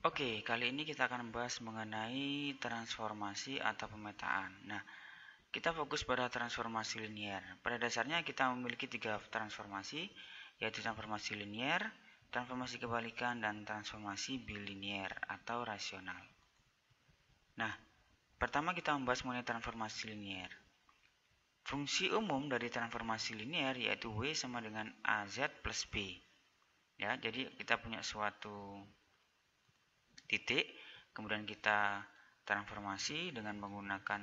Oke, kali ini kita akan membahas mengenai transformasi atau pemetaan. Nah, kita fokus pada transformasi linier. Pada dasarnya kita memiliki tiga transformasi, yaitu transformasi linier, transformasi kebalikan, dan transformasi bilinier atau rasional. Nah, pertama kita membahas mengenai transformasi linier. Fungsi umum dari transformasi linier yaitu W sama dengan AZ plus B. Ya, jadi kita punya suatu titik, kemudian kita transformasi dengan menggunakan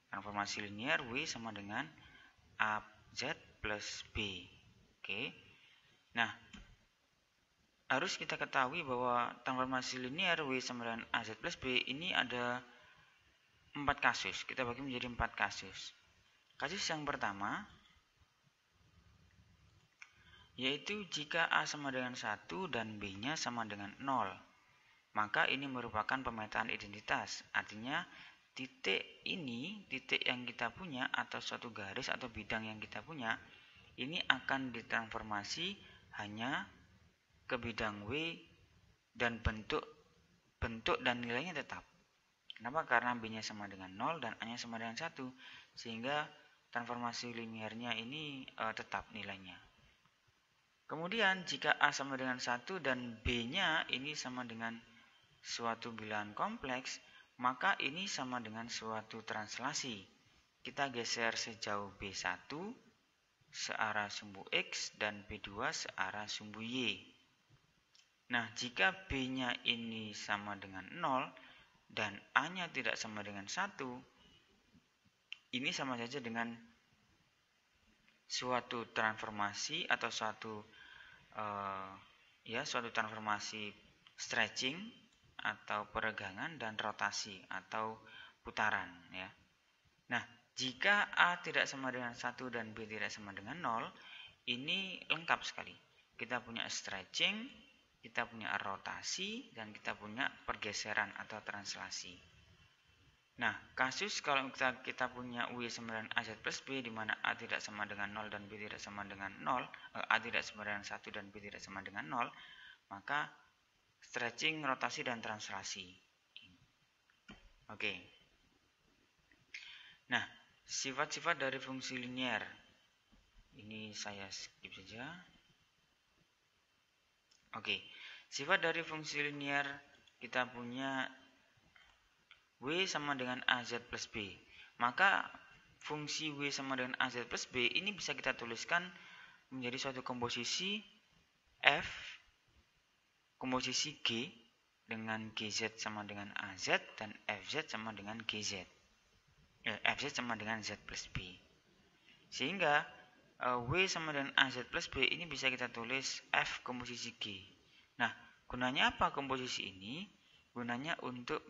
transformasi linier W sama dengan AZ plus B. Oke. Nah, harus kita ketahui bahwa transformasi linier W sama dengan AZ plus B ini ada 4 kasus. Kita bagi menjadi 4 kasus. Kasus yang pertama yaitu jika A sama dengan 1 dan B-nya sama dengan 0. Maka ini merupakan pemetaan identitas. Artinya titik ini, titik yang kita punya atau suatu garis atau bidang yang kita punya, ini akan ditransformasi hanya ke bidang W dan bentuk dan nilainya tetap. Kenapa? Karena B-nya sama dengan 0 dan A-nya sama dengan 1. Sehingga transformasi liniernya ini tetap nilainya. Kemudian jika A sama dengan 1 dan B-nya ini sama dengan suatu bilangan kompleks, maka ini sama dengan suatu translasi. Kita geser sejauh B1 searah sumbu X dan B2 searah sumbu Y. Nah, jika B-nya ini sama dengan 0 dan A-nya tidak sama dengan 1, ini sama saja dengan suatu transformasi atau suatu transformasi stretching atau peregangan dan rotasi atau putaran ya. Nah, jika A tidak sama dengan 1 dan B tidak sama dengan 0, ini lengkap sekali. Kita punya stretching, kita punya rotasi, dan kita punya pergeseran atau translasi. Nah, kasus kalau kita punya W sama dengan AZ plus B, di mana A tidak sama dengan 0 dan B tidak sama dengan 0, A tidak sama dengan 1 dan B tidak sama dengan 0, maka stretching, rotasi, dan translasi. Oke. Nah, sifat-sifat dari fungsi linier. Ini saya skip saja. Oke. Sifat dari fungsi linier kita punya W sama dengan AZ plus B. Maka fungsi W sama dengan AZ plus B ini bisa kita tuliskan menjadi suatu komposisi F, komposisi G dengan GZ sama dengan AZ dan FZ sama dengan GZ. FZ sama dengan Z plus B. Sehingga W sama dengan AZ plus B ini bisa kita tulis F komposisi G. Nah, gunanya apa komposisi ini? Gunanya untuk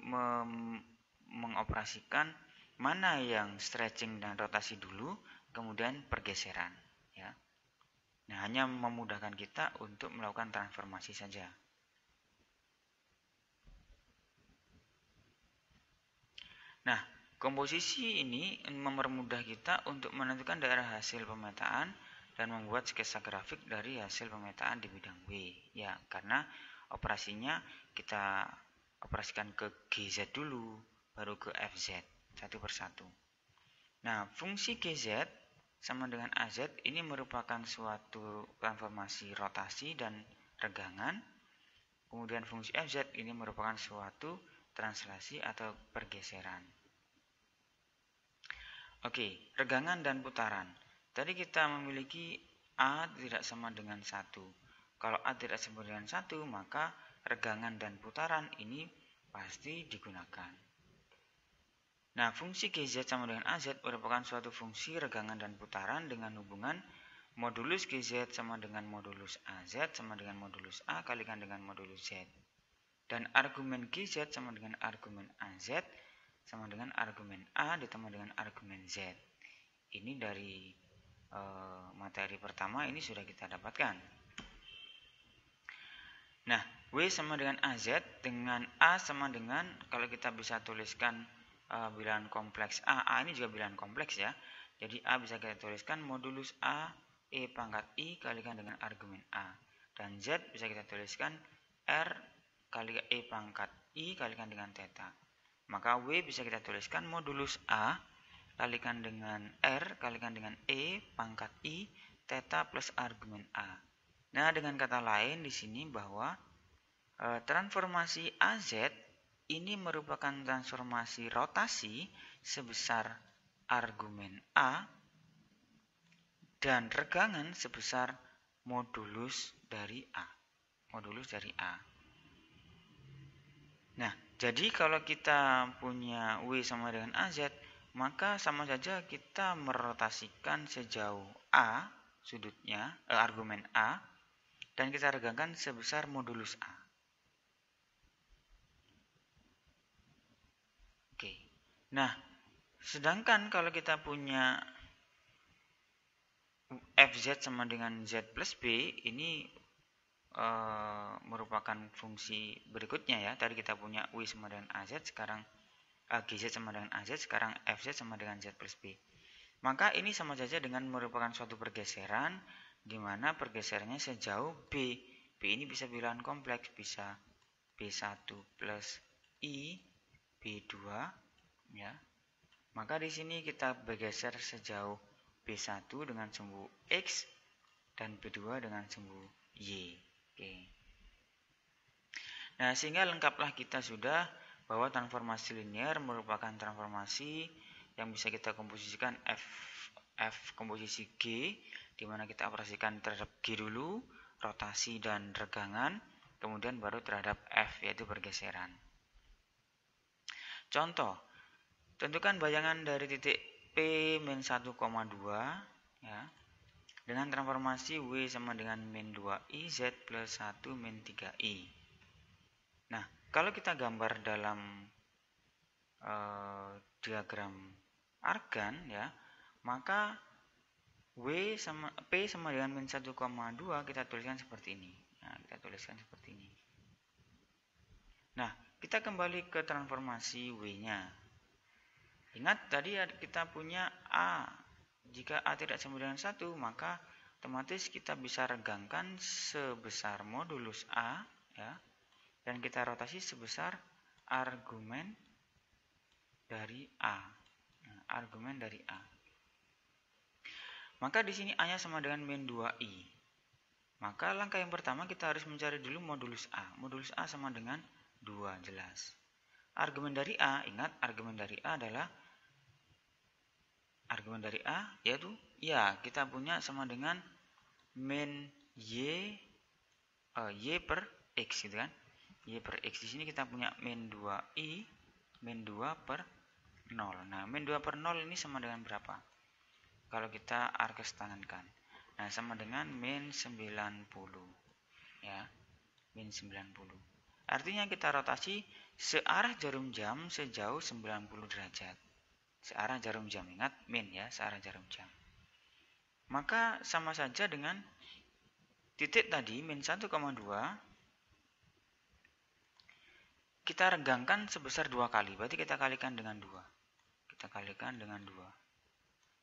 mengoperasikan mana yang stretching dan rotasi dulu, kemudian pergeseran. Ya. Nah, hanya memudahkan kita untuk melakukan transformasi saja. Nah, komposisi ini mempermudah kita untuk menentukan daerah hasil pemetaan dan membuat sketsa grafik dari hasil pemetaan di bidang W. Ya, karena operasinya kita operasikan ke GZ dulu, baru ke FZ, satu persatu. Nah, fungsi GZ sama dengan AZ ini merupakan suatu transformasi rotasi dan regangan. Kemudian fungsi FZ ini merupakan suatu translasi atau pergeseran. Oke, regangan dan putaran. Tadi kita memiliki A tidak sama dengan 1. Kalau A tidak sama dengan 1, maka regangan dan putaran ini pasti digunakan. Nah, fungsi GZ sama dengan AZ merupakan suatu fungsi regangan dan putaran dengan hubungan modulus GZ sama dengan modulus AZ sama dengan modulus A kalikan dengan modulus Z. Dan argumen GZ sama dengan argumen AZ sama dengan argumen A ditambah dengan argumen Z. Ini dari materi pertama ini sudah kita dapatkan. Nah, W sama dengan AZ dengan A sama dengan, kalau kita bisa tuliskan bilangan kompleks A ini juga bilangan kompleks ya. Jadi A bisa kita tuliskan modulus A E pangkat I kalikan dengan argumen A. Dan Z bisa kita tuliskan R kali E pangkat I kalikan dengan theta. Maka W bisa kita tuliskan modulus A kalikan dengan R kalikan dengan E pangkat I theta plus argumen A. Nah, dengan kata lain di sini bahwa transformasi AZ ini merupakan transformasi rotasi sebesar argumen A dan regangan sebesar modulus dari A. Modulus dari A. Nah, jadi kalau kita punya W sama dengan AZ, maka sama saja kita merotasikan sejauh A sudutnya, argumen A, dan kita regangkan sebesar modulus A. Oke. Nah, sedangkan kalau kita punya Fz sama dengan Z plus B, ini merupakan fungsi berikutnya ya. Tadi kita punya W sama dengan AZ, sekarang GZ sama dengan AZ, sekarang Fz sama dengan Z plus B. Maka ini sama saja dengan merupakan suatu pergeseran, di mana pergeserannya sejauh B. B ini bisa bilangan kompleks, bisa B1 plus I, B2, ya. Maka di sini kita bergeser sejauh B1 dengan sumbu X dan B2 dengan sumbu Y. Oke. Nah, sehingga lengkaplah kita sudah bahwa transformasi linear merupakan transformasi yang bisa kita komposisikan F komposisi G, di mana kita operasikan terhadap G dulu, rotasi dan regangan, kemudian baru terhadap F, yaitu pergeseran. Contoh, tentukan bayangan dari titik P-1,2 ya, dengan transformasi W sama dengan min 2I Z plus 1 min 3I. Nah, kalau kita gambar dalam diagram argan ya, maka P sama dengan min 1,2 kita tuliskan seperti ini. Nah, kita tuliskan seperti ini. Nah, kita kembali ke transformasi W-nya. Ingat tadi kita punya A. Jika A tidak sama dengan 1, maka otomatis kita bisa regangkan sebesar modulus A ya, dan kita rotasi sebesar argumen dari A. Nah, argumen dari A. Maka di sini A-nya sama dengan min 2I. Maka langkah yang pertama kita harus mencari dulu modulus A. Modulus A sama dengan 2, jelas. Argumen dari A, ingat argumen dari A adalah argumen dari A yaitu ya kita punya sama dengan min Y per X gitu kan. Y per X di sini kita punya min 2I min 2 per 0. Nah, min 2 per 0 ini sama dengan berapa? Kalau kita arges tangankan. Nah, sama dengan min 90. Ya, min 90. Artinya kita rotasi searah jarum jam sejauh 90 derajat. Searah jarum jam, ingat min ya, searah jarum jam. Maka sama saja dengan titik tadi min 1,2 kita regangkan sebesar 2 kali, berarti kita kalikan dengan 2. Kita kalikan dengan 2.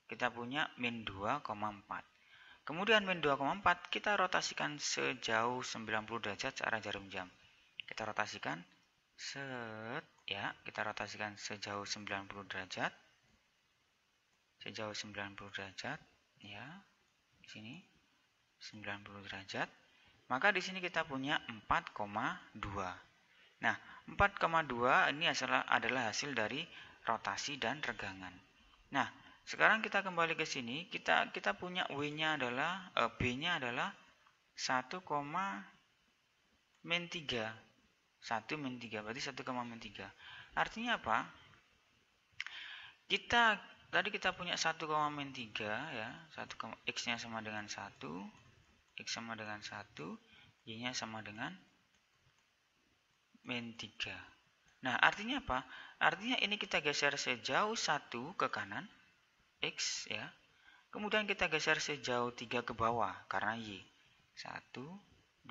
Kita punya min 2,4. Kemudian min 2,4 kita rotasikan sejauh 90 derajat searah jarum jam. Kita rotasikan ya, kita rotasikan sejauh 90 derajat. Sejauh 90 derajat ya. Di sini 90 derajat. Maka di sini kita punya 4,2. Nah, 4,2 ini adalah hasil dari rotasi dan regangan. Nah, sekarang kita kembali ke sini, kita punya W-nya adalah B-nya adalah 1, min 3. 1 min 3 berarti 1, min 3. Artinya apa? Tadi kita punya 1, min 3 ya. X-nya sama dengan 1, X sama dengan 1, Y-nya sama dengan min 3. Nah, artinya apa? Artinya ini kita geser sejauh 1 ke kanan, X ya. Kemudian kita geser sejauh 3 ke bawah karena Y. 1, 2,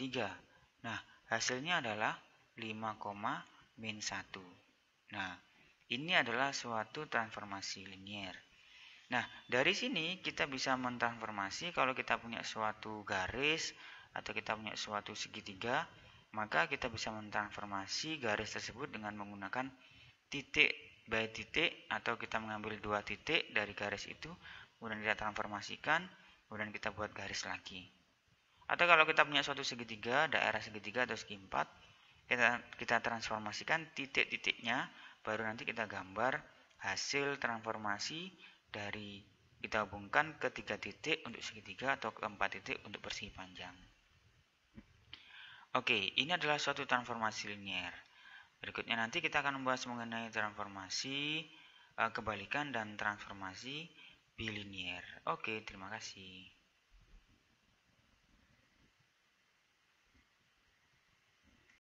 3. Nah, hasilnya adalah 5, min 1. Nah, ini adalah suatu transformasi linier. Nah, dari sini kita bisa mentransformasi kalau kita punya suatu garis atau kita punya suatu segitiga. maka kita bisa mentransformasi garis tersebut dengan menggunakan titik by titik, atau kita mengambil dua titik dari garis itu, kemudian kita transformasikan, kemudian kita buat garis lagi. Atau kalau kita punya suatu segitiga, daerah segitiga atau segi empat, kita transformasikan titik-titiknya, baru nanti kita gambar hasil transformasi dari kita hubungkan ke 3 titik untuk segitiga atau ke 4 titik untuk persegi panjang. Oke, ini adalah suatu transformasi linier. Berikutnya nanti kita akan membahas mengenai transformasi kebalikan dan transformasi bilinier. Oke, terima kasih.